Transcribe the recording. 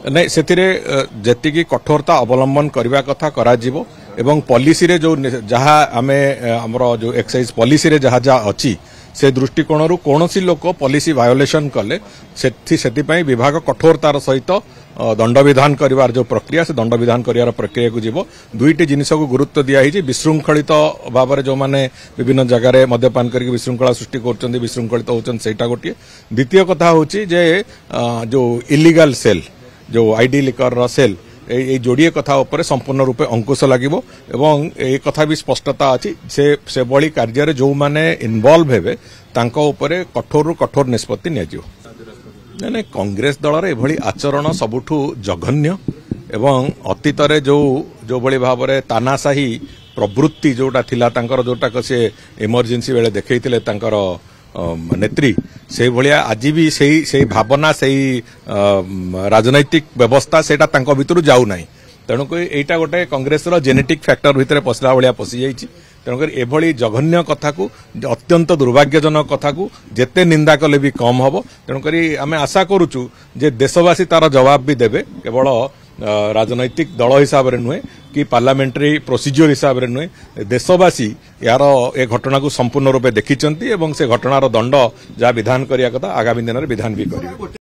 नहीं से जी कठोरता अवलंबन करने कथा करा एवं पॉलिसी रे जो जहाँ आमे हमर जो एक्साइज पॉलिसी रे जहाँ जहाँ अच्छी से दृष्टिकोण कौन सी लोक पॉलिसी वायोलेशन कले से विभाग कठोरतार सहित दंड विधान करिवार जो प्रक्रिया से दंड विधान करिवार प्रक्रिया को जीव दुईटी जिनिस को गुरुत्व दिखाई विशृंखलित भाव में जो मैंने विभिन्न जगार मद्यपान करके विशृंखला सृष्टि कर विशृंखलित होता गोटे द्वितीय कथा हूँ जो इलीगल सेल जो आईडी लिकर सेल ये जोड़िए कथा उपर संपूर्ण रूपे अंकुश लगिबो एवं ए कथा भी स्पष्टता अच्छी से बड़ी कार्य जो माने इन्वॉल्व हेबे तांको उपरे कठोर कठोर निष्पत्ति नियाजियो नहीं कांग्रेस दल रे एभली आचरण सबुठु जघन्य एवं अतीत रे जो भली भाव रे तानाशाही प्रवृत्ति जोटा थिला तांकर जोटा से इमरजेंसी बेले देखैतिले तांकर नेत्री से भलिया आज भी से भावना से राजनैतिक व्यवस्था सेटा तांको भितरु जाऊ नाही तेणुक एटा गोटे कांग्रेस रो जेनेटिक फैक्टर भितर पसला भलिया पसी जाईची तेणुक एभली जघन्य कथा को अत्यंत दुर्भाग्यजनक कथा को जेते निंदा कले भी कम हबो तेणुक आमे आशा करूचु जे देशवासी तार जवाब भी देबे केवल राजनैतिक दल हिसाब रे नुहे कि पार्लियामेंटरी प्रोसीजर हिसाब रे नुहे देशवासी यार ए घटना को संपूर्ण रूपे देखिचंती एवं से घटनार दंड जहाँ विधान करिया कथा आगामी दिन में विधान भी करिवे।